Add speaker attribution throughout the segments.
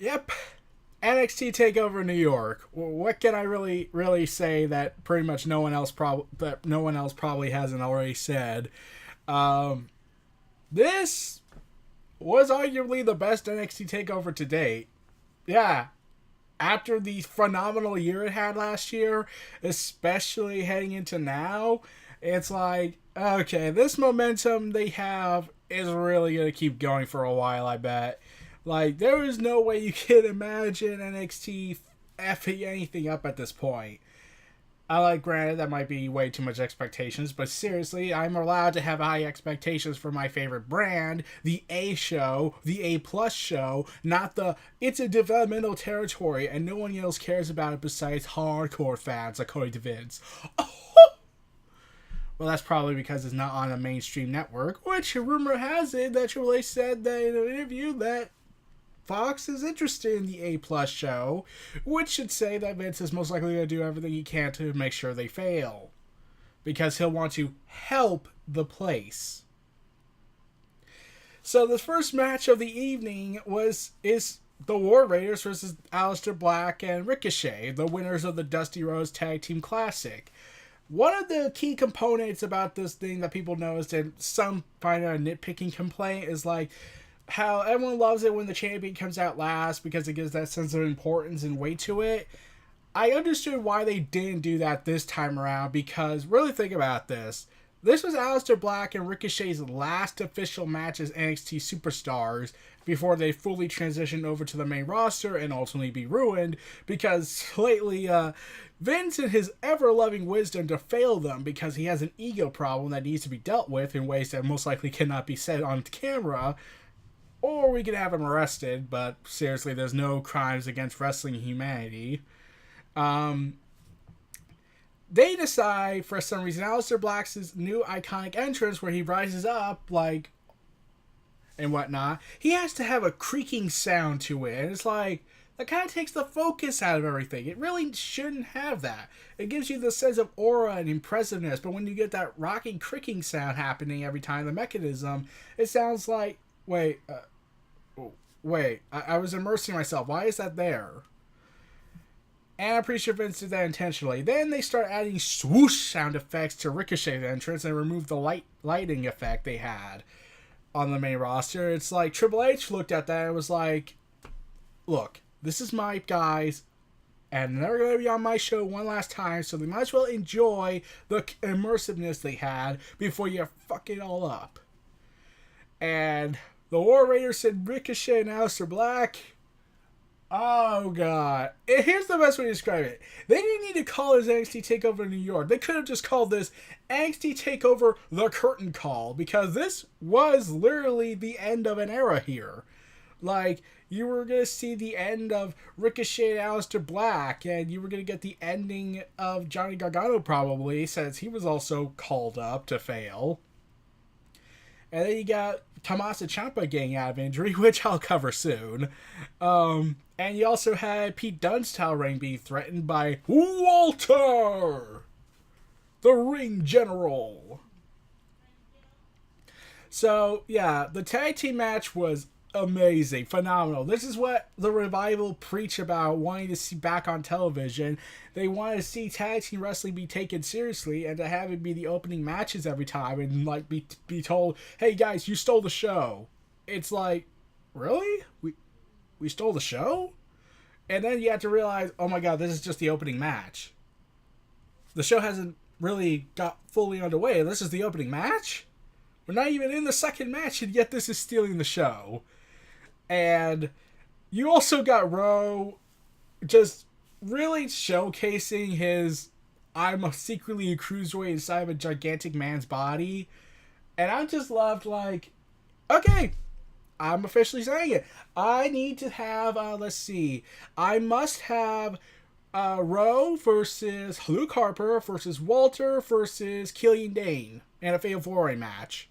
Speaker 1: Yep. NXT TakeOver New York. What can I really say that pretty much no one else probably hasn't already said? Um, this was arguably the best NXT TakeOver to date. Yeah, after the phenomenal year it had last year, especially heading into now, it's like, okay, this momentum they have is really going to keep going for a while, I bet. Like, there is no way you can imagine NXT effing anything up at this point. I like, granted, that might be way too much expectations, but seriously, I'm allowed to have high expectations for my favorite brand, the A show, the A plus show, not the it's a developmental territory and no one else cares about it besides hardcore fans, according to Vince. Well, that's probably because it's not on a mainstream network, which rumor has it that Triple H said that in an interview that Fox is interested in the A plus show, which should say that Vince is most likely going to do everything he can to make sure they fail, because he'll want to help the place. So the first match of the evening is the War Raiders versus Aleister Black and Ricochet, the winners of the Dusty Rhodes Tag Team Classic. One of the key components about this thing that people noticed, and some find it a nitpicking complaint, is like how everyone loves it when the champion comes out last because it gives that sense of importance and weight to it. I understood why they didn't do that this time around, because really think about this. This was Aleister Black and Ricochet's last official match as NXT superstars before they fully transitioned over to the main roster and ultimately be ruined, because lately Vince, in his ever-loving wisdom to fail them because he has an ego problem that needs to be dealt with in ways that most likely cannot be said on camera, or we could have him arrested, but seriously, there's no crimes against wrestling humanity. They decide, for some reason, Aleister Black's new iconic entrance where he rises up, like, and whatnot, he has to have a creaking sound to it. And it's like, that kind of takes the focus out of everything. It really shouldn't have that. It gives you the sense of aura and impressiveness, but when you get that rocking, creaking sound happening every time, the mechanism, it sounds like, I was immersing myself. Why is that there? And I'm pretty sure Vince did that intentionally. Then they start adding swoosh sound effects to Ricochet's entrance and remove the lighting effect they had on the main roster. It's like Triple H looked at that and was like, look, this is my guys, and they're going to be on my show one last time, so they might as well enjoy the immersiveness they had before you fuck it all up. And the War Raiders said Ricochet and Aleister Black. Oh, God. Here's the best way to describe it. They didn't need to call this NXT TakeOver New York. They could have just called this NXT TakeOver The Curtain Call, because this was literally the end of an era here. Like, you were going to see the end of Ricochet and Aleister Black, and you were going to get the ending of Johnny Gargano probably, since he was also called up to fail. And then you got Tommaso Ciampa getting out of injury, which I'll cover soon. And you also had Pete Dunne's title reign being threatened by Walter, the Ring General. So, yeah, the tag team match was amazing, phenomenal. This is what the Revival preach about wanting to see back on television. They want to see tag team wrestling be taken seriously, and to have it be the opening matches every time and like be told, hey guys, you stole the show. It's like, really? We stole the show? And then you have to realize, oh my god, this is just the opening match. The show hasn't really got fully underway. This is the opening match? We're not even in the second match, and yet this is stealing the show. And you also got Rowe just really showcasing his I'm secretly a cruiserweight inside of a gigantic man's body. And I just loved, like, okay, I'm officially saying it. I need to have, I must have Rowe versus Luke Harper versus Walter versus Killian Dane in a Fatal 4-Way match.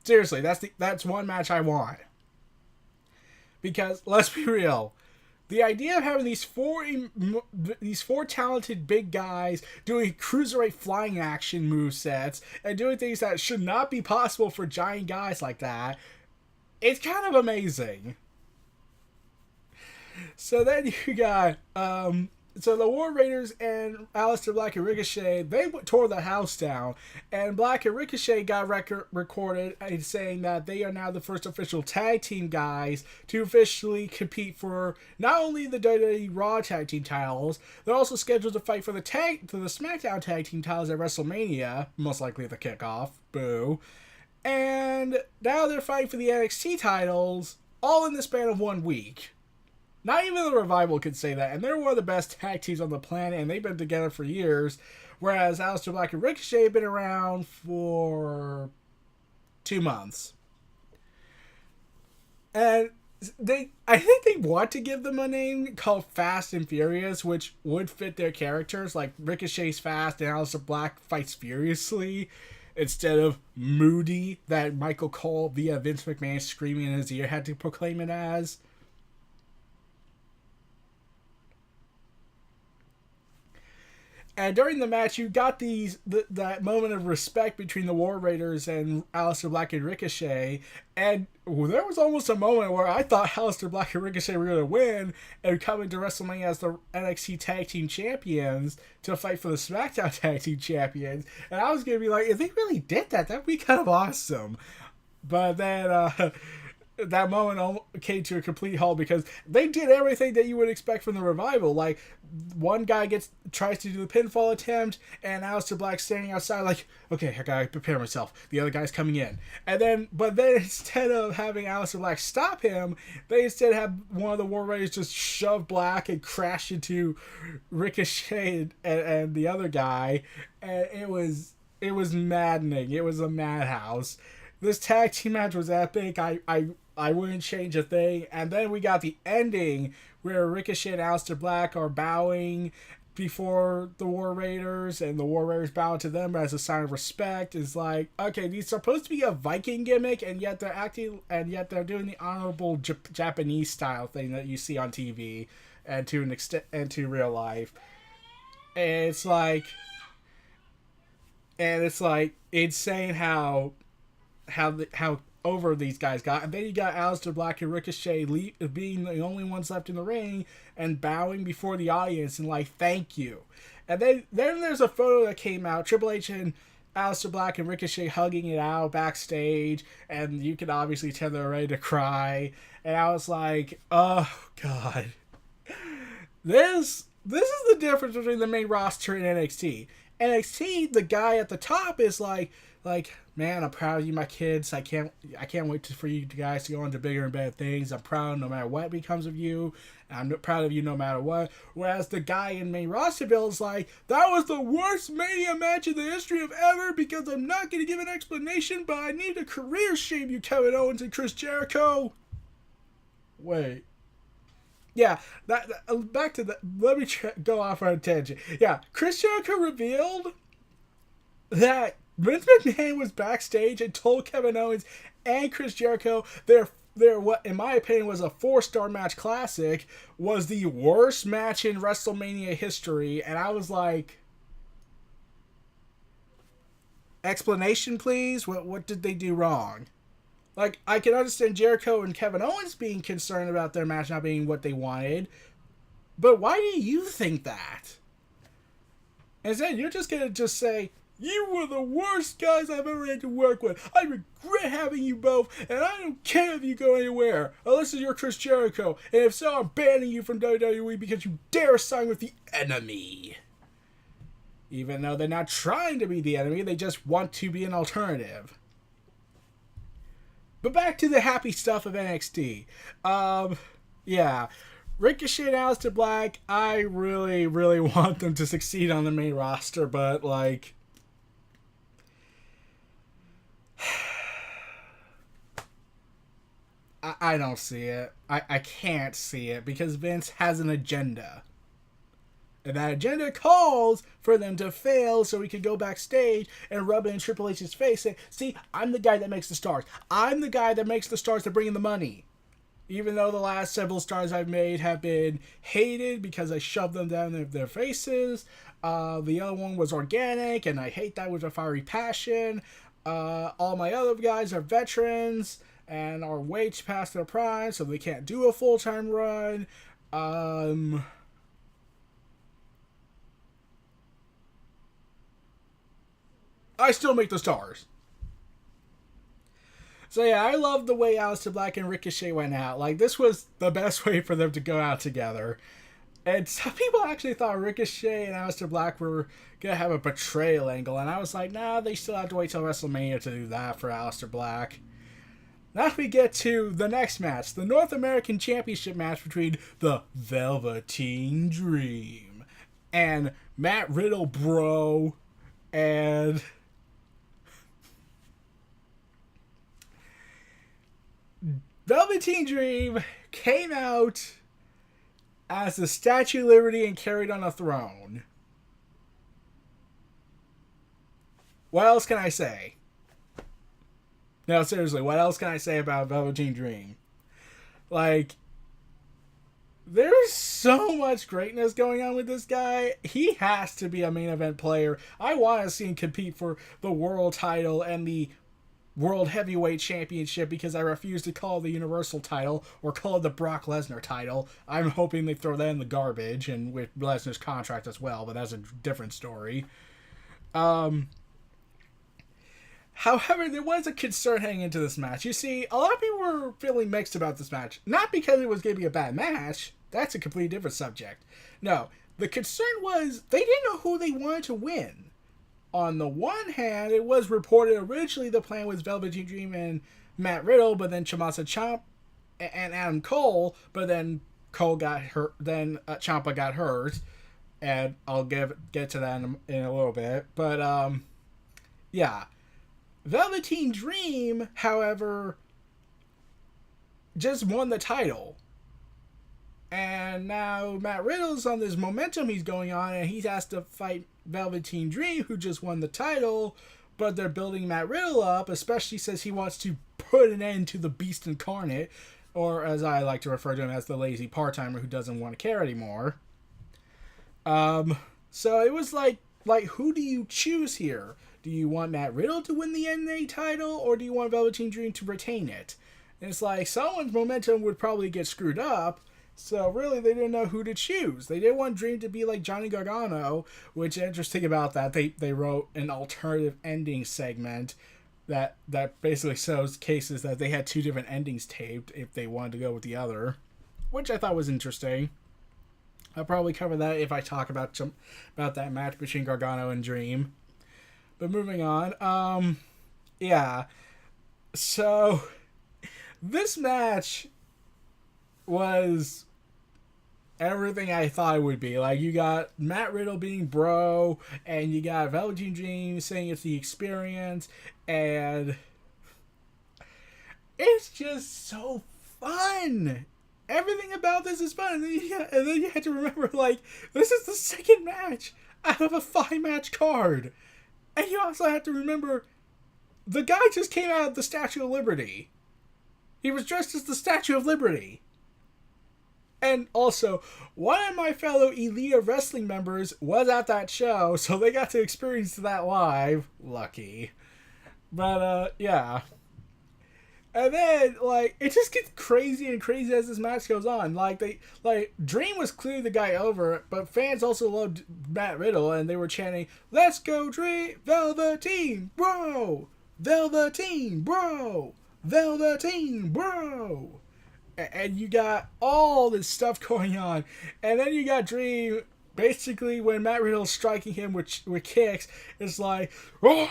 Speaker 1: Seriously, that's one match I want. Because, let's be real, the idea of having these four talented big guys doing cruiserweight flying action movesets and doing things that should not be possible for giant guys like that, it's kind of amazing. So then you got so the War Raiders and Aleister Black and Ricochet, they tore the house down, and Black and Ricochet got recorded saying that they are now the first official tag team guys to officially compete for not only the WWE Raw tag team titles, they're also scheduled to fight for the SmackDown tag team titles at WrestleMania, most likely the kickoff. Boo. And now they're fighting for the NXT titles, all in the span of 1 week. Not even the Revival could say that, and they're one of the best tag teams on the planet, and they've been together for years, whereas Aleister Black and Ricochet have been around for 2 months. And I think they want to give them a name called Fast and Furious, which would fit their characters, like Ricochet's fast and Aleister Black fights furiously, instead of Moody, that Michael Cole via Vince McMahon screaming in his ear had to proclaim it as. And during the match, you got that moment of respect between the War Raiders and Aleister Black and Ricochet. And there was almost a moment where I thought Aleister Black and Ricochet were going to win and come into WrestleMania as the NXT Tag Team Champions to fight for the SmackDown Tag Team Champions. And I was going to be like, if they really did that, that'd be kind of awesome. But then that moment came to a complete halt because they did everything that you would expect from the Revival. Like, one guy tries to do the pinfall attempt, and Aleister Black standing outside like, okay, I gotta prepare myself. The other guy's coming in. But then instead of having Aleister Black stop him, they instead have one of the War Raiders just shove Black and crash into Ricochet and the other guy. And it was maddening. It was a madhouse. This tag team match was epic. I wouldn't change a thing. And then we got the ending where Ricochet and Aleister Black are bowing before the War Raiders, and the War Raiders bow to them as a sign of respect. It's like, okay, these are supposed to be a Viking gimmick, and yet they're doing the honorable Japanese style thing that you see on TV and to an extent and to real life. And it's like insane how over these guys got. And then you got Aleister Black and Ricochet being the only ones left in the ring and bowing before the audience and like, thank you. And then there's a photo that came out, Triple H and Aleister Black and Ricochet hugging it out backstage, and you can obviously tell they're ready to cry. And I was like, oh god, this is the difference between the main roster and NXT. NXT, the guy at the top is like, man, I'm proud of you, my kids. I can't wait for you guys to go on to bigger and better things. I'm proud no matter what becomes of you. I'm proud of you no matter what. Whereas the guy in main roster bill is like, that was the worst Mania match in the history of ever because I'm not going to give an explanation, but I need to career shame you, Kevin Owens and Chris Jericho. Wait. Yeah, back to the. Let me go off on a tangent. Yeah, Chris Jericho revealed that Vince McMahon was backstage and told Kevin Owens and Chris Jericho their what in my opinion was a 4-star match classic was the worst match in WrestleMania history, and I was like, explanation please. What did they do wrong? Like, I can understand Jericho and Kevin Owens being concerned about their match not being what they wanted, but why do you think that? Instead, you're just going to just say, you were the worst guys I've ever had to work with. I regret having you both, and I don't care if you go anywhere, unless you're Chris Jericho, and if so, I'm banning you from WWE because you dare sign with the enemy. Even though they're not trying to be the enemy, they just want to be an alternative. But back to the happy stuff of NXT. Yeah. Ricochet and Aleister Black, I really, really want them to succeed on the main roster, but, like, I don't see it. I can't see it because Vince has an agenda. And that agenda calls for them to fail so we can go backstage and rub it in Triple H's face and say, see, I'm the guy that makes the stars. I'm the guy that makes the stars to bring in the money. Even though the last several stars I've made have been hated because I shoved them down their faces. The other one was organic, and I hate that with a fiery passion. All my other guys are veterans and are way past their prime, so they can't do a full-time run. Um, I still make the stars. So yeah, I love the way Aleister Black and Ricochet went out. Like, this was the best way for them to go out together. And some people actually thought Ricochet and Aleister Black were gonna have a betrayal angle, and I was like, nah, they still have to wait till WrestleMania to do that for Aleister Black. Now we get to the next match, the North American Championship match between the Velveteen Dream and Matt Riddle, bro, and Velveteen Dream came out as the Statue of Liberty and carried on a throne. What else can I say? No, seriously, what else can I say about Velveteen Dream? Like, there's so much greatness going on with this guy. He has to be a main event player. I want to see him compete for the world title and the World Heavyweight Championship, because I refuse to call it the Universal title or call it the Brock Lesnar title. I'm hoping they throw that in the garbage, and with Lesnar's contract as well, but that's a different story. However, there was a concern heading into this match. You see, a lot of people were feeling mixed about this match. Not because it was going to be a bad match. That's a completely different subject. No, the concern was they didn't know who they wanted to win. On the one hand, it was reported originally the plan was Velveteen Dream and Matt Riddle, but then Tommaso Ciampa and Adam Cole, but then Cole got hurt. Then Ciampa got hurt, and I'll get to that in a little bit. But yeah, Velveteen Dream, however, just won the title. And now Matt Riddle's on this momentum he's going on, and he has to fight Velveteen Dream, who just won the title, but they're building Matt Riddle up, especially since he wants to put an end to the Beast Incarnate, or as I like to refer to him as the lazy part-timer who doesn't want to care anymore. So it was like who do you choose here? Do you want Matt Riddle to win the NRE title, or do you want Velveteen Dream to retain it? And it's like, someone's momentum would probably get screwed up, so really they didn't know who to choose. They didn't want Dream to be like Johnny Gargano, which, interesting about that, they wrote an alternative ending segment that basically shows cases that they had two different endings taped if they wanted to go with the other, which I thought was interesting. I'll probably cover that if I talk about that match between Gargano and Dream. But moving on, yeah. So, this match was everything I thought it would be. Like, you got Matt Riddle being bro, and you got Velveteen Dream saying it's the experience, and it's just so fun. Everything about this is fun, and then you have to remember, like, this is the second match out of a 5-match card. And you also have to remember, the guy just came out of the Statue of Liberty. He was dressed as the Statue of Liberty. And also, one of my fellow Elite Wrestling members was at that show, so they got to experience that live. Lucky. But, yeah. And then, like, it just gets crazy and crazy as this match goes on. Dream was clearly the guy over, but fans also loved Matt Riddle, and they were chanting, "Let's go, Dream! Velveteen, bro! Velveteen, bro! Velveteen, bro!" And you got all this stuff going on. And then you got Dream, basically, when Matt Riddle's striking him with kicks, it's like, "Oh,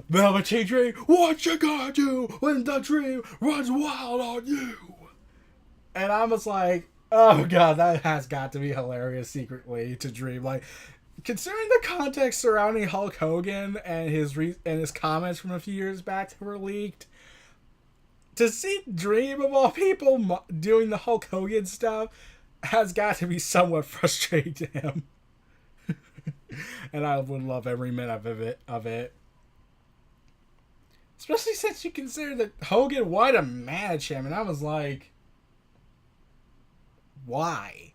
Speaker 1: Velveteen Dream, what you gonna do when the Dream runs wild on you?" And I was like, oh god, that has got to be hilarious secretly to Dream. Like, considering the context surrounding Hulk Hogan and his comments from a few years back that were leaked, to see Dream, of all people, doing the Hulk Hogan stuff has got to be somewhat frustrating to him. And I would love every minute of it. Especially since you consider that Hogan wanted to manage him, and I was like, why?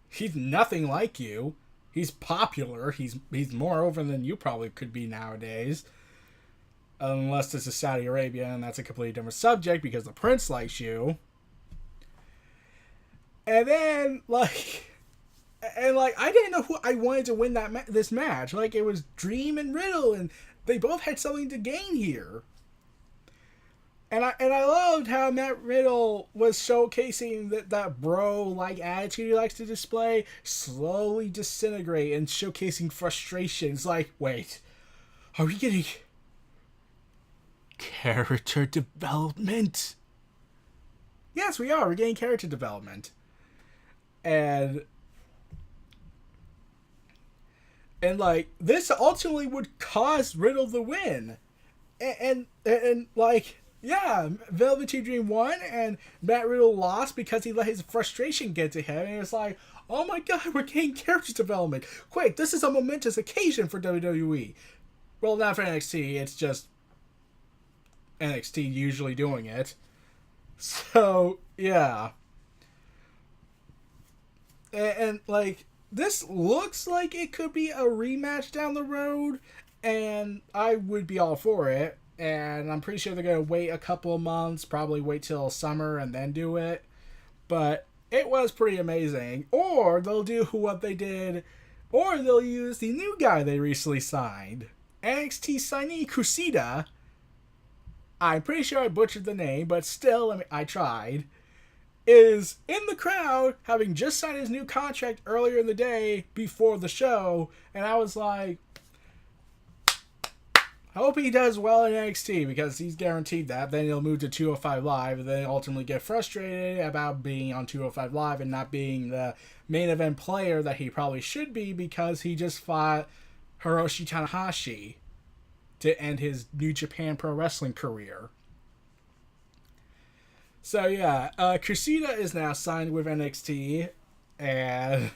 Speaker 1: He's nothing like you. He's popular. He's more over than you probably could be nowadays. Unless this is Saudi Arabia, and that's a completely different subject because the prince likes you. And then, like, I didn't know who I wanted to win this match. Like, it was Dream and Riddle, and they both had something to gain here. And I loved how Matt Riddle was showcasing that bro like attitude he likes to display, slowly disintegrate and showcasing frustrations. Like, wait, are we getting character development? Yes, we are. We're getting character development, and like this ultimately would cause Riddle the win, and like. Yeah, Velveteen Dream won, and Matt Riddle lost because he let his frustration get to him. And it was like, oh my god, we're getting character development. Quick, this is a momentous occasion for WWE. Well, not for NXT, it's just NXT usually doing it. So, yeah. And like, this looks like it could be a rematch down the road, and I would be all for it. And I'm pretty sure they're going to wait a couple of months, probably wait till summer and then do it. But it was pretty amazing. Or they'll do what they did, or they'll use the new guy they recently signed. NXT signee Kushida. I'm pretty sure I butchered the name, but still, I tried. Is in the crowd, having just signed his new contract earlier in the day before the show. And I was like, I hope he does well in NXT because he's guaranteed that. Then he'll move to 205 Live and then ultimately get frustrated about being on 205 Live and not being the main event player that he probably should be because he just fought Hiroshi Tanahashi to end his New Japan Pro Wrestling career. So yeah, Kushida is now signed with NXT, and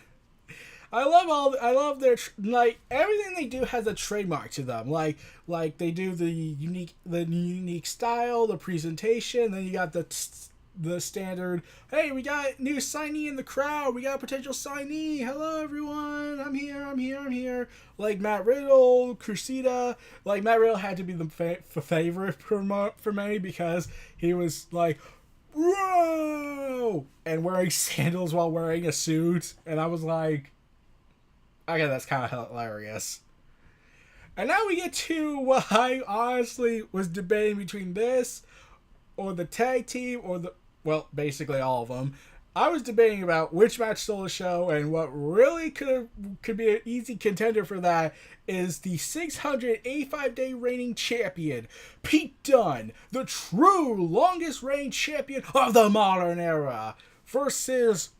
Speaker 1: I love their like everything they do has a trademark to them. Like they do the unique style, the presentation. Then you got the standard. Hey, we got new signee in the crowd. We got a potential signee. Hello, everyone. I'm here. Like Matt Riddle, Kushida. Like Matt Riddle had to be the favorite for many because he was like, whoa, and wearing sandals while wearing a suit, and I was like, okay, that's kind of hilarious. And now we get to what I honestly was debating between this or the tag team or basically all of them. I was debating about which match stole the show, and what really could be an easy contender for that is the 685-day reigning champion, Pete Dunne, the true longest reigning champion of the modern era, versus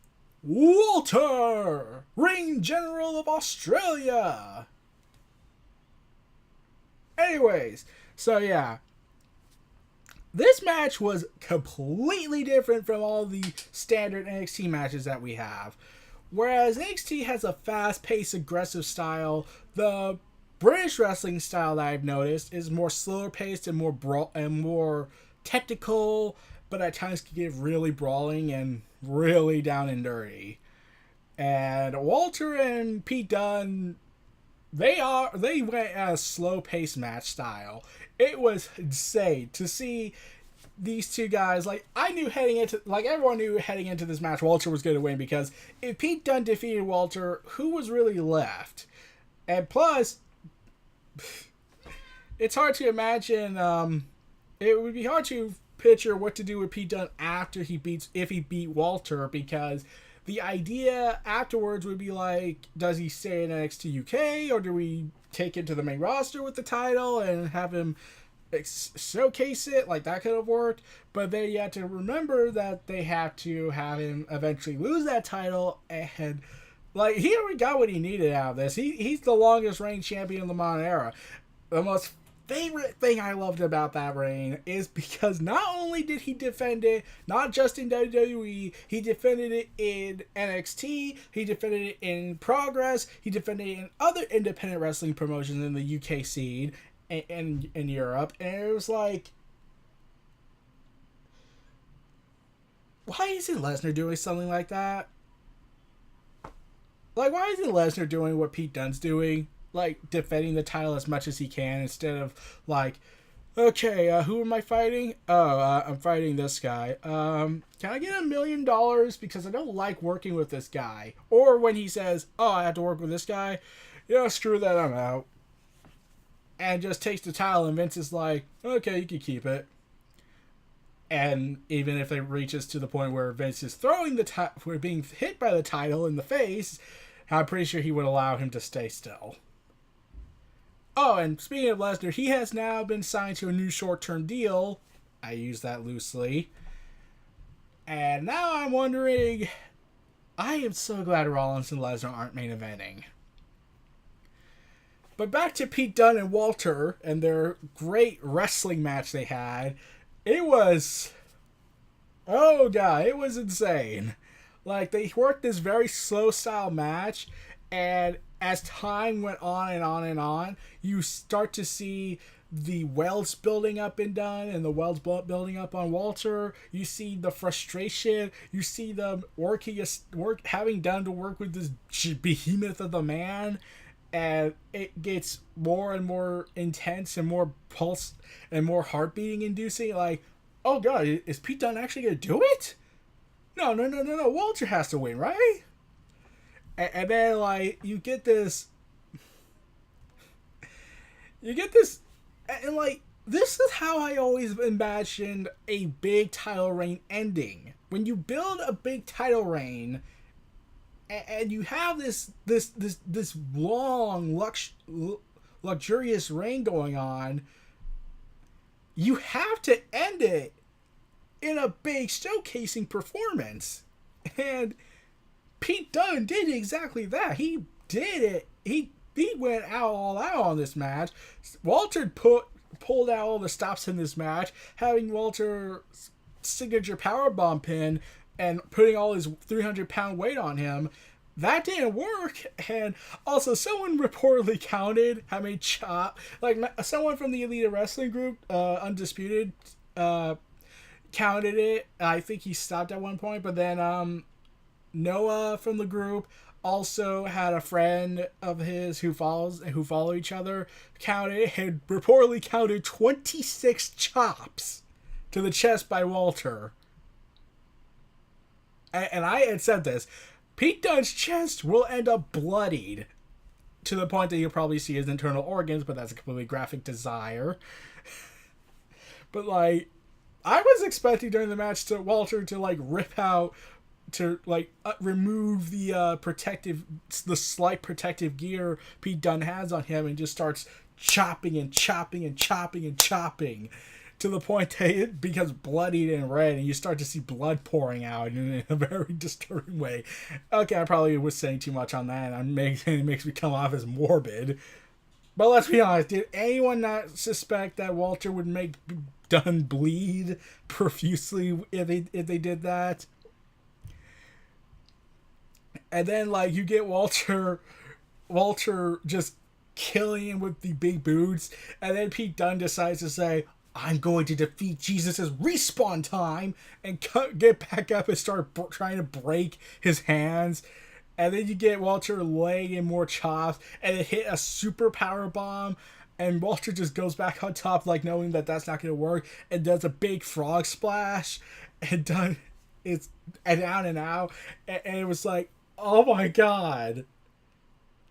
Speaker 1: Walter, Ring General of Australia. Anyways, so yeah. This match was completely different from all the standard NXT matches that we have. Whereas NXT has a fast-paced, aggressive style, the British wrestling style that I've noticed is more slower-paced and more technical, but at times can get really brawling and really down and dirty. And Walter and Pete Dunne, they went at a slow-paced match style. It was insane to see these two guys. Like, everyone knew heading into this match Walter was going to win, because if Pete Dunne defeated Walter, who was really left? And plus, it's hard to imagine, it would be hard to picture what to do with Pete Dunne after if he beat Walter, because the idea afterwards would be like, does he stay in NXT UK, or do we take him to the main roster with the title and have him showcase it? Like, that could have worked. But then you have to remember that they have to have him eventually lose that title, and like, he already got what he needed out of this. He's the longest reigning champion in the modern era. The most favorite thing I loved about that reign is because not only did he defend it, not just in WWE, he defended it in NXT, he defended it in Progress, he defended it in other independent wrestling promotions in the UK scene and in Europe, and it was like, why isn't Lesnar doing something like that? Like, why isn't Lesnar doing what Pete Dunne's doing? Like, defending the title as much as he can, instead of, like, Okay, who am I fighting? Oh, I'm fighting this guy. Can I get $1 million because I don't like working with this guy? Or when he says, "Oh, I have to work with this guy," yeah, screw that, I'm out. And just takes the title, and Vince is like, "Okay, you can keep it." And even if it reaches to the point where Vince is throwing the title, we're being hit by the title in the face, I'm pretty sure he would allow him to stay still. Oh, and speaking of Lesnar, he has now been signed to a new short-term deal. I use that loosely. And now I'm wondering, I am so glad Rollins and Lesnar aren't main eventing. But back to Pete Dunne and Walter and their great wrestling match they had. It was, oh god, it was insane. Like, they worked this very slow style match, and as time went on and on and on, you start to see the welds building up in Dunn and the welds building up on Walter. You see the frustration. You see them having Dunn to work with this behemoth of the man, and it gets more and more intense and more pulse and more heart beating inducing. Like, oh god, is Pete Dunne actually gonna do it? No. Walter has to win, right? And then, like, you get this, and like, this is how I always imagined a big title reign ending. When you build a big title reign, and you have this long, luxurious reign going on, you have to end it in a big showcasing performance. And Pete Dunne did exactly that. He did it. He went all out on this match. Walter pulled out all the stops in this match, having Walter's signature powerbomb pin and putting all his 300-pound weight on him. That didn't work. And also, someone reportedly counted how many someone from the Elite Wrestling Group, Undisputed, counted it. I think he stopped at one point, but then Noah from the group also had a friend of his who follow each other, had reportedly counted 26 chops to the chest by Walter. And I had said this, Pete Dunne's chest will end up bloodied to the point that you'll probably see his internal organs, but that's a completely graphic desire. But like, I was expecting during the match to Walter to like rip out, to like remove the slight protective gear Pete Dunne has on him, and just starts chopping to the point that it becomes bloodied and red, and you start to see blood pouring out in a very disturbing way. Okay, I probably was saying too much on that, and it makes me come off as morbid. But let's be honest, did anyone not suspect that Walter would make Dunne bleed profusely if they did that? And then, like, you get Walter just killing him with the big boots, and then Pete Dunne decides to say, "I'm going to defeat Jesus' respawn time," and get back up and start trying to break his hands. And then you get Walter laying in more chops, and it hit a super power bomb, and Walter just goes back on top, like knowing that that's not going to work, and does a big frog splash, and Dunne is down and out, and it was like, oh my god,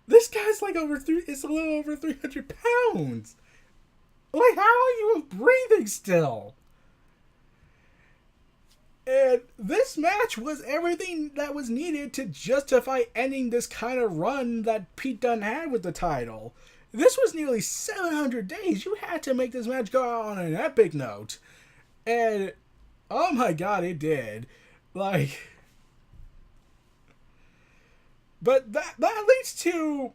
Speaker 1: this guy's like it's a little over 300 pounds. Like, how are you breathing still? And this match was everything that was needed to justify ending this kind of run that Pete Dunne had with the title. This was nearly 700 days. You had to make this match go out on an epic note. And, oh my god, it did. Like, but that leads to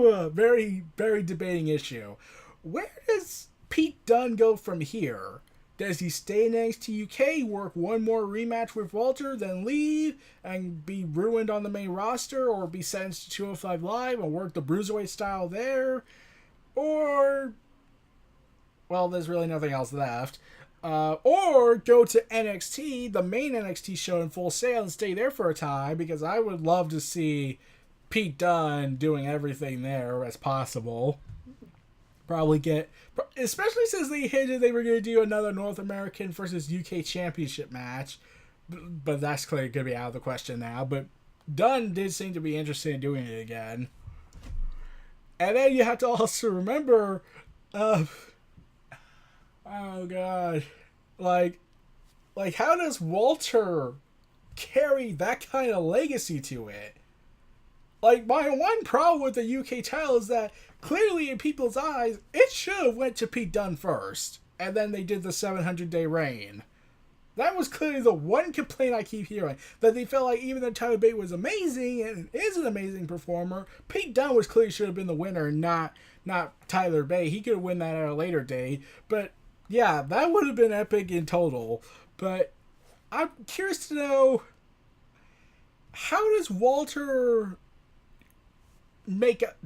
Speaker 1: a very, very debating issue. Where does Pete Dunne go from here? Does he stay in NXT UK, work one more rematch with Walter, then leave and be ruined on the main roster, or be sentenced to 205 Live and work the Bruiserweight style there? Or, well, there's really nothing else left. Or go to NXT, the main NXT show in Full Sail, and stay there for a time, because I would love to see Pete Dunne doing everything there as possible. probably get, especially since they hinted they were going to do another North American versus UK Championship match. But that's clearly going to be out of the question now. But Dunn did seem to be interested in doing it again. And then you have to also remember, oh god, like how does Walter carry that kind of legacy to it? Like, my one problem with the UK title is that clearly in people's eyes, it should have went to Pete Dunne first, and then they did the 700-day reign. That was clearly the one complaint I keep hearing, that they felt like even though Tyler Bate was amazing and is an amazing performer, Pete Dunne was clearly should have been the winner, not Tyler Bate. He could have won that at a later date, but yeah, that would have been epic in total. But I'm curious to know, how does Walter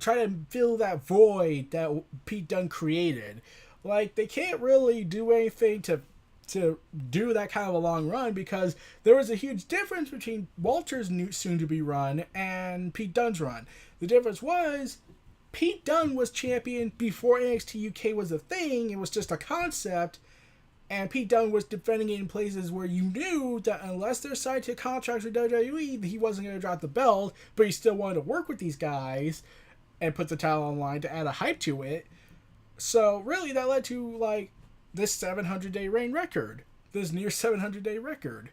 Speaker 1: try to fill that void that Pete Dunne created? Like, they can't really do anything to do that kind of a long run, because there was a huge difference between Walter's new soon-to-be run and Pete Dunne's run. The difference was Pete Dunne was champion before NXT UK was a thing. It was just a concept, and Pete Dunne was defending it in places where you knew that unless they're signed to contracts with WWE, he wasn't going to drop the belt, but he still wanted to work with these guys and put the title on line to add a hype to it. So really that led to like this 700-day reign record, this near 700-day record.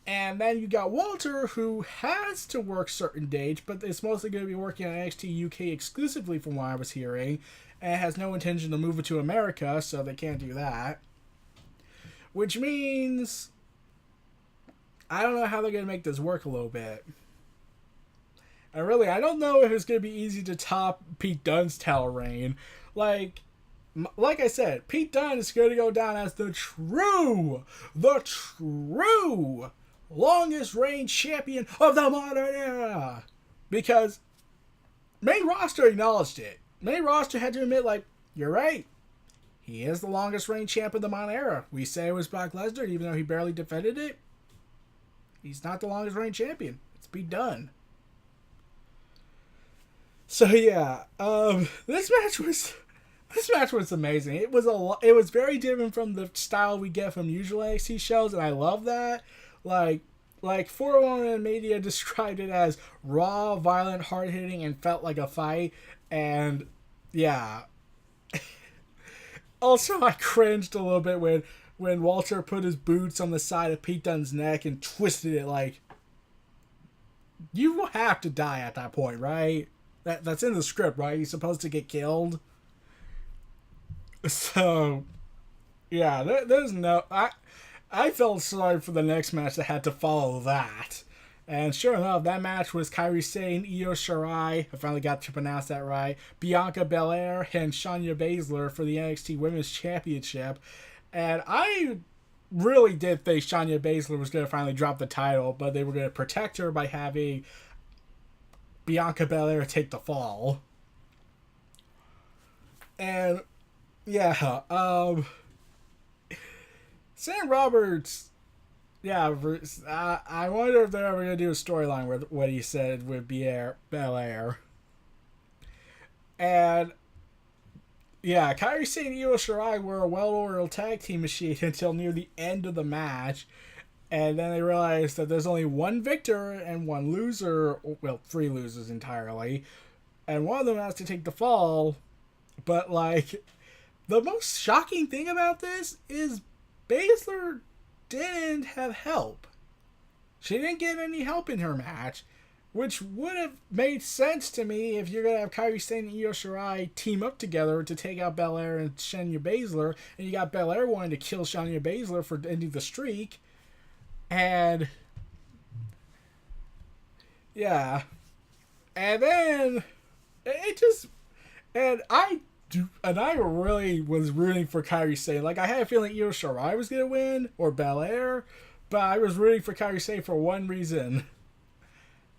Speaker 1: And then you got Walter, who has to work certain dates, but it's mostly going to be working on NXT UK exclusively from what I was hearing, and has no intention to move it to America, so they can't do that. Which means I don't know how they're going to make this work a little bit. And really, I don't know if it's going to be easy to top Pete Dunne's title reign. Like I said, Pete Dunne is going to go down as the true longest reign champion of the modern era. Because main roster acknowledged it. Main roster had to admit, like, you're right. He is the longest reign champ of the modern era. We say it was Brock Lesnar, even though he barely defended it. He's not the longest reign champion. It's Pete Dunne. So yeah, this match was amazing. It was very different from the style we get from usual NXT shows, and I love that. Like 411 Media described it as raw, violent, hard-hitting, and felt like a fight. And yeah. Also, I cringed a little bit when Walter put his boots on the side of Pete Dunne's neck and twisted it like, you will have to die at that point, right? That's in the script, right? He's supposed to get killed. So, yeah, there's no... I felt sorry for the next match that had to follow that. And sure enough, that match was Kairi Sane, Io Shirai, I finally got to pronounce that right, Bianca Belair, and Shayna Baszler for the NXT Women's Championship. And I really did think Shayna Baszler was going to finally drop the title, but they were going to protect her by having Bianca Belair take the fall. And yeah, Sam Roberts, yeah, I wonder if they're ever going to do a storyline with what he said with Belair. And yeah, Kairi Sane and Io Shirai were a well-oiled tag team machine until near the end of the match. And then they realized that there's only one victor and one loser, well, 3 losers entirely. And one of them has to take the fall. But, like, the most shocking thing about this is Baszler didn't have help. She didn't get any help in her match, which would have made sense to me if you're going to have Kairi Sane and Io Shirai team up together to take out Belair and Shayna Baszler, and you got Belair wanting to kill Shayna Baszler for ending the streak. And yeah, and then it just, and I really was rooting for Kairi Sane. Like, I had a feeling Io Shirai was gonna win or Belair, but I was rooting for Kairi Sane for one reason,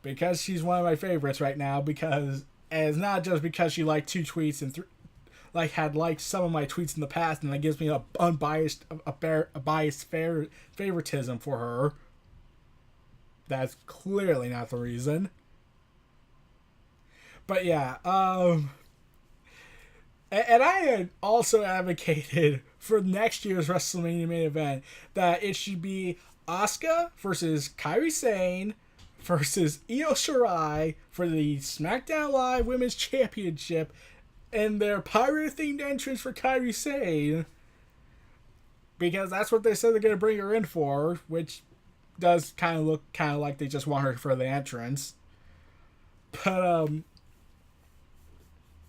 Speaker 1: because she's one of my favorites right now. Because, and it's not just because she liked 2 tweets and had liked some of my tweets in the past, and that gives me a biased favoritism for her. That's clearly not the reason. But yeah, And I had also advocated for next year's WrestleMania main event that it should be Asuka versus Kairi Sane versus Io Shirai for the SmackDown Live Women's Championship and their pirate-themed entrance for Kairi Sane. Because that's what they said they're going to bring her in for, which does kind of look kind of like they just want her for the entrance. But,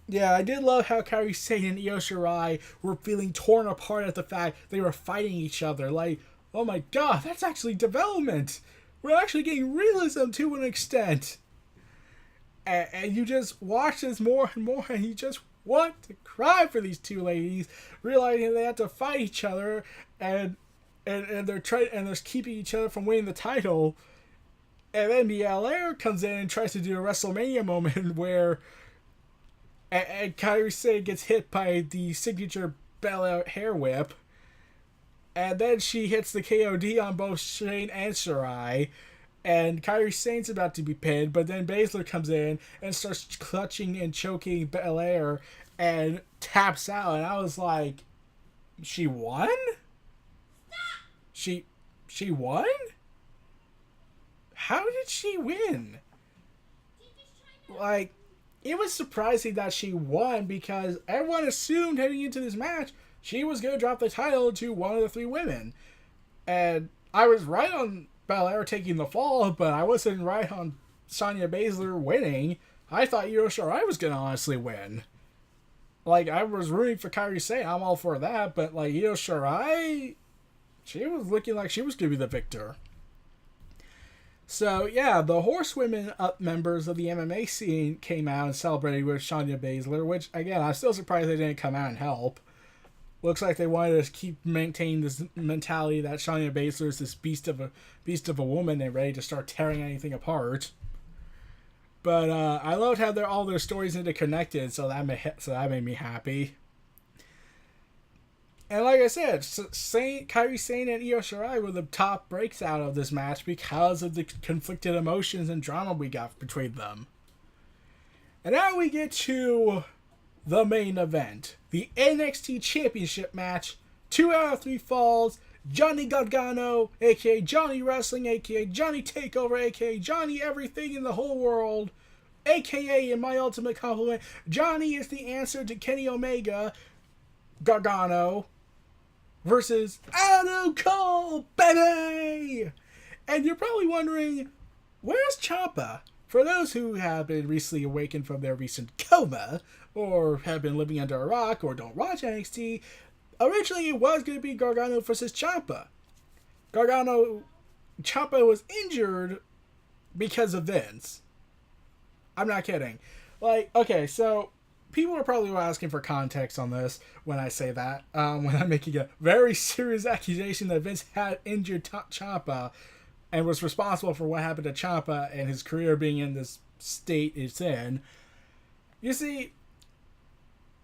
Speaker 1: yeah, I did love how Kairi Sane and Io Shirai were feeling torn apart at the fact they were fighting each other. Like, oh my god, that's actually development. We're actually getting realism to an extent. And you just watch this more and more, and you just want to cry for these two ladies, realizing they have to fight each other, and they're keeping each other from winning the title. And then Belair comes in and tries to do a WrestleMania moment where and Kairi Sane gets hit by the signature Belair hair whip. And then she hits the KOD on both Shane and Shirai. And Kairi Sane's about to be pinned, but then Baszler comes in and starts clutching and choking Belair and taps out. And I was like, she won? She won? How did she win? Like, it was surprising that she won because everyone assumed heading into this match she was going to drop the title to one of the three women. And I was right on Belair taking the fall, but I wasn't right on Shayna Baszler winning. I thought Io Shirai was going to honestly win. Like, I was rooting for Kairi Sane. I'm all for that, but, like, Io Shirai, she was looking like she was going to be the victor. So, yeah, the Horsewomen members of the MMA scene came out and celebrated with Shayna Baszler, which, again, I'm still surprised they didn't come out and help. Looks like they wanted to keep maintaining this mentality that Shayna Baszler is this beast of a woman and ready to start tearing anything apart. But I loved how all their stories interconnected, so that made me happy. And like I said, Kairi Sane and Io Shirai were the top breaks out of this match because of the conflicted emotions and drama we got between them. And now we get to the main event. The NXT Championship match. 2 out of 3 falls. Johnny Gargano, a.k.a. Johnny Wrestling, a.k.a. Johnny TakeOver, a.k.a. Johnny Everything in the whole world, a.k.a. in my ultimate compliment, Johnny is the answer to Kenny Omega, Gargano, versus Adam Cole, baby! And you're probably wondering, where's Ciampa? For those who have been recently awakened from their recent coma, or have been living under a rock, or don't watch NXT, originally it was going to be Gargano versus Ciampa. Ciampa was injured because of Vince. I'm not kidding. Like, okay, so people are probably asking for context on this when I say that. When I'm making a very serious accusation that Vince had injured Ciampa and was responsible for what happened to Ciampa and his career being in this state it's in. You see,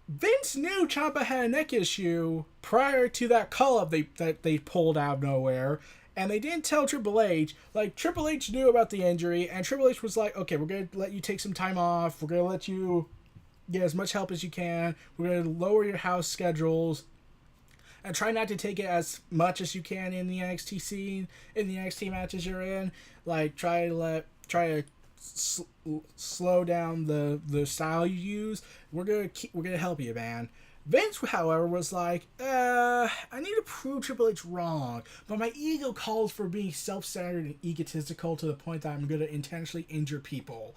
Speaker 1: Vince knew Ciampa had a neck issue prior to that call-up that they pulled out of nowhere, and they didn't tell Triple H. Like, Triple H knew about the injury, and Triple H was like, okay, we're going to let you take some time off. We're going to let you get as much help as you can. We're going to lower your house schedules. And try not to take it as much as you can in the NXT scene, in the NXT matches you're in. Like, try to slow down the style you use. We're gonna help you, man. Vince, however, was like, I need to prove Triple H wrong, but my ego calls for being self-centered and egotistical to the point that I'm gonna intentionally injure people.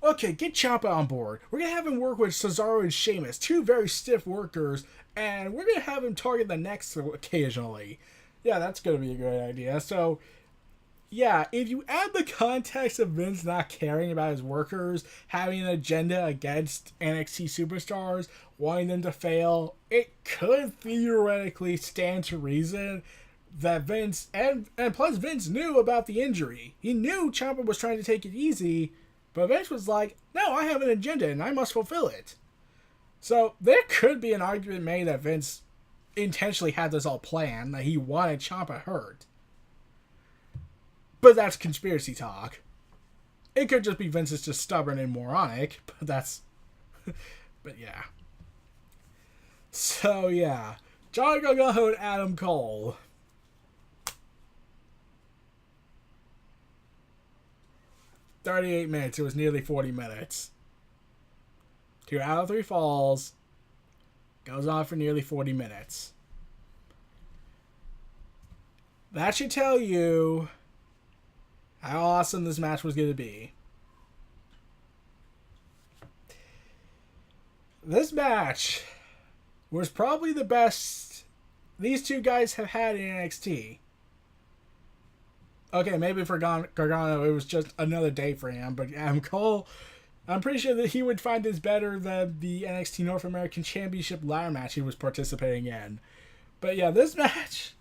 Speaker 1: Okay, get Ciampa on board. We're gonna have him work with Cesaro and Sheamus, 2 very stiff workers, and we're gonna have him target the necks occasionally. Yeah, that's gonna be a good idea. So, yeah, if you add the context of Vince not caring about his workers, having an agenda against NXT superstars, wanting them to fail, it could theoretically stand to reason that Vince, and plus Vince knew about the injury. He knew Ciampa was trying to take it easy, but Vince was like, no, I have an agenda and I must fulfill it. So there could be an argument made that Vince intentionally had this all planned, that he wanted Ciampa hurt. But that's conspiracy talk. It could just be Vince is just stubborn and moronic, but that's... But yeah. So yeah, Johnny Gargano and Adam Cole. 38 minutes. It was nearly 40 minutes. 2 out of 3 falls. Goes on for nearly 40 minutes. That should tell you how awesome this match was going to be. This match was probably the best these two guys have had in NXT. Okay, maybe for Gargano, it was just another day for him, but Adam Cole, I'm pretty sure that he would find this better than the NXT North American Championship ladder match he was participating in. But yeah, this match,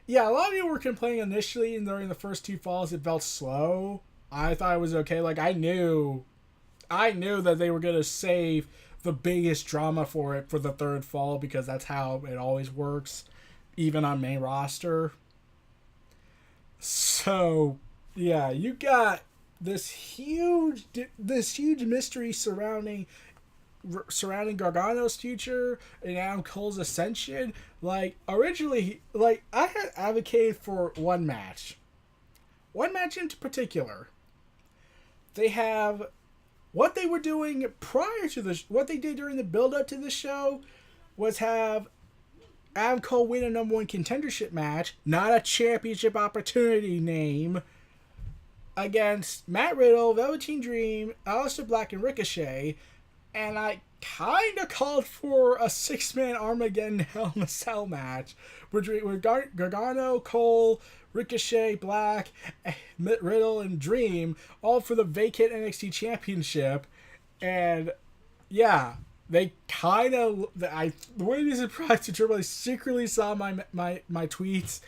Speaker 1: yeah, a lot of you were complaining initially and during the first 2 falls it felt slow. I thought it was okay. Like, I knew that they were going to save the biggest drama for it for the 3rd fall, because that's how it always works, even on main roster. So, yeah, you got this huge mystery surrounding Gargano's future and Adam Cole's ascension. Like, originally, like, I had advocated for one match in particular. They have what they were doing prior to this. What they did during the build-up to the show was have Adam Cole win a number 1 contendership match, not a championship opportunity name, against Matt Riddle, Velveteen Dream, Aleister Black, and Ricochet. And I kind of called for a 6-man Armageddon Hell in a Cell match with Gargano, Cole, Ricochet, Black, Riddle, and Dream, all for the vacant NXT Championship. And yeah, they kind of, I wouldn't be surprised if Triple H secretly saw my tweets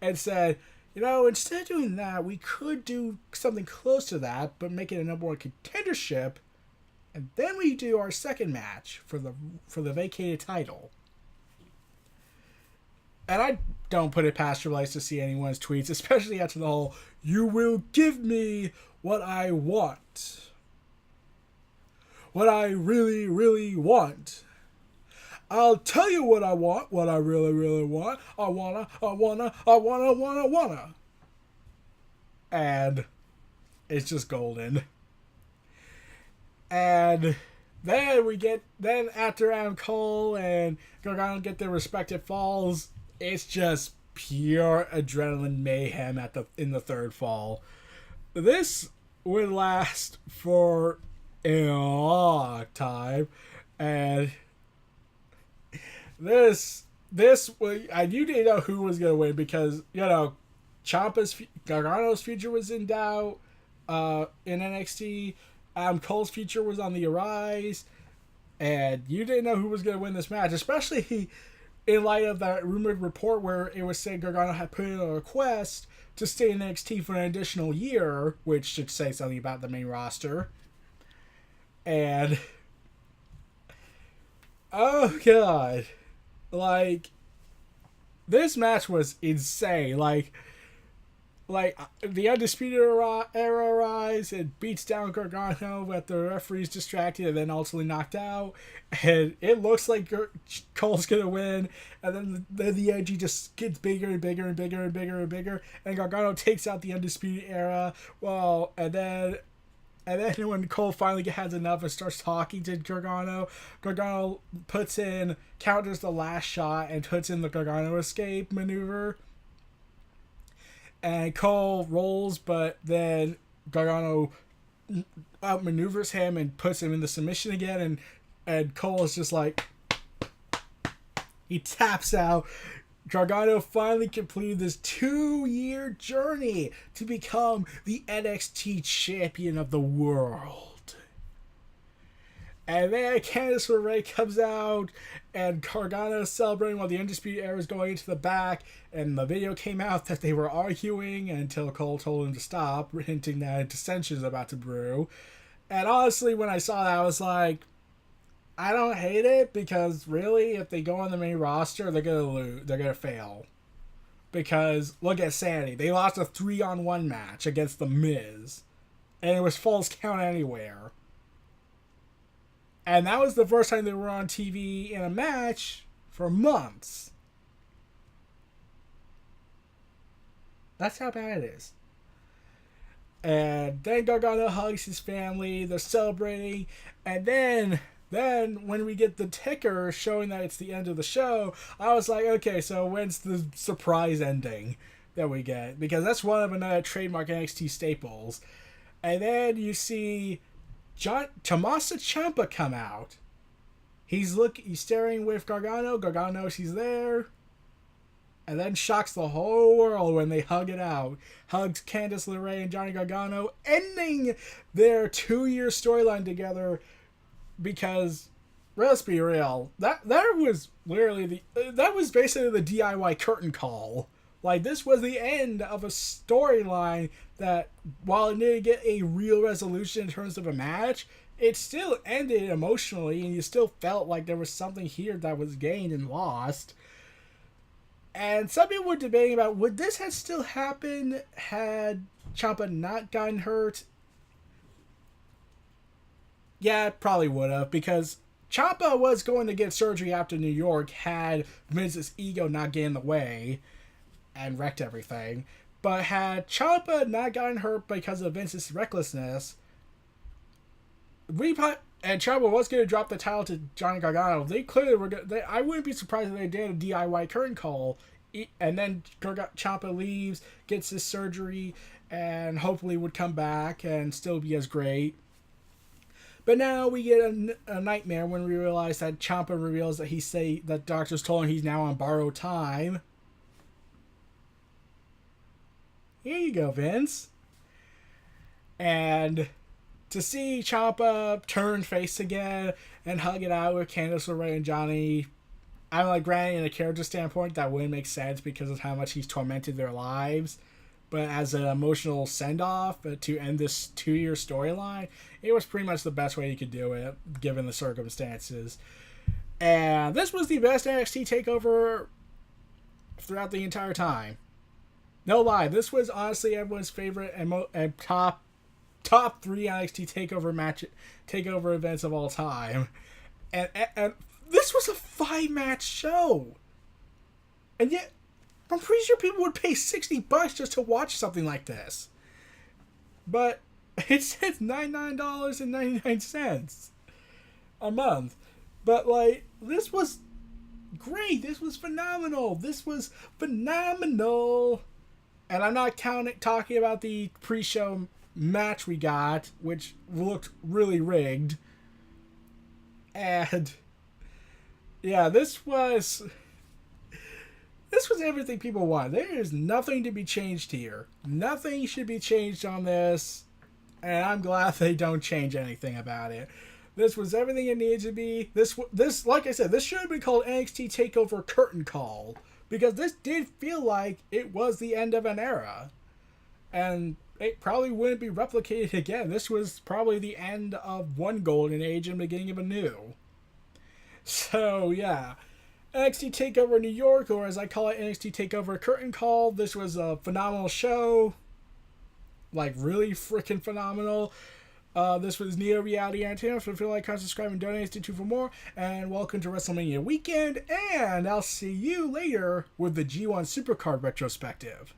Speaker 1: and said, you know, instead of doing that, we could do something close to that, but make it a number 1 contendership, and then we do our second match for the vacated title. And I don't put it past Triple H to see anyone's tweets, especially after the whole, you will give me what I want. What I really, really want. I'll tell you what I want, what I really, really want. I wanna. And it's just golden. And then after Adam Cole and Gargano get their respective falls, it's just pure adrenaline mayhem in the 3rd fall. This would last for a long time, and this I you didn't know who was gonna win, because, you know, Gargano's future was in doubt in NXT. Cole's future was on the rise, and you didn't know who was going to win this match, especially in light of that rumored report where it was saying Gargano had put in a request to stay in NXT for an additional year, which should say something about the main roster. And oh god, like, this match was insane. Like the Undisputed Era arrives and beats down Gargano, but the referee's distracted and then ultimately knocked out. And it looks like Cole's going to win. And then the edgy just gets bigger and bigger and bigger and bigger and bigger. And Gargano takes out the Undisputed Era. Well, and then when Cole finally has enough and starts talking to Gargano counters the last shot and puts in the Gargano escape maneuver. And Cole rolls, but then Gargano outmaneuvers him and puts him in the submission again. And Cole is just like, he taps out. Gargano finally completed this 2-year journey to become the NXT champion of the world. And then Candice LeRae comes out, and Gargano is celebrating while the Undisputed Era is going into the back, and the video came out that they were arguing until Cole told him to stop, hinting that dissension is about to brew. And honestly, when I saw that, I was like, I don't hate it, because really, if they go on the main roster, they're going to lose. They're going to fail. Because, look at Sanity. They lost a 3-on-1 match against The Miz, and it was false count anywhere. And that was the first time they were on TV in a match for months. That's how bad it is. And then Gargano hugs his family. They're celebrating. And then when we get the ticker showing that it's the end of the show, I was like, okay, so when's the surprise ending that we get? Because that's one of another trademark NXT staples. And then you see Tommaso Ciampa come out. He's staring with Gargano. Gargano knows he's there. And then shocks the whole world when they hug it out. Hugs Candice LeRae and Johnny Gargano, ending their 2-year storyline together. Because, let's be real, that was literally that was basically the DIY curtain call. Like, this was the end of a storyline that, while it didn't get a real resolution in terms of a match, it still ended emotionally, and you still felt like there was something here that was gained and lost. And some people were debating about, would this have still happened had Ciampa not gotten hurt? Yeah, it probably would have, because Ciampa was going to get surgery after New York had Vince's ego not get in the way and wrecked everything. But had Ciampa not gotten hurt because of Vince's recklessness, and Ciampa was going to drop the title to Johnny Gargano, they clearly were going to... I wouldn't be surprised if they did a DIY curtain call, and then Ciampa leaves, gets his surgery, and hopefully would come back and still be as great. But now we get a nightmare when we realize that Ciampa reveals that that doctors told him he's now on borrowed time. Here you go, Vince. And to see Ciampa turn face again and hug it out with Candice LeRae and Johnny, I'm like, granted, in a character standpoint, that wouldn't make sense because of how much he's tormented their lives. But as an emotional send-off to end this 2-year storyline, it was pretty much the best way you could do it, given the circumstances. And this was the best NXT TakeOver throughout the entire time. No lie, this was honestly everyone's favorite and top 3 NXT TakeOver events of all time. And this was a 5-match show. And yet, I'm pretty sure people would pay $60 just to watch something like this. But it says $99.99 a month. But, like, this was great. This was phenomenal. And I'm not talking about the pre-show match we got, which looked really rigged. And yeah, this was everything people want. There is nothing to be changed here. Nothing should be changed on this, and I'm glad they don't change anything about it. This was everything it needed to be. This, like I said, this should have been called NXT TakeOver Curtain Call, because this did feel like it was the end of an era, and it probably wouldn't be replicated again. This was probably the end of one golden age and the beginning of a new. So yeah, NXT TakeOver New York, or as I call it, NXT TakeOver Curtain Call. This was a phenomenal show, like really freaking phenomenal. This was Neo Reality Entertainment. So if you like, comment, subscribe, and donate, stay tuned for more. And welcome to WrestleMania weekend. And I'll see you later with the G1 Supercard retrospective.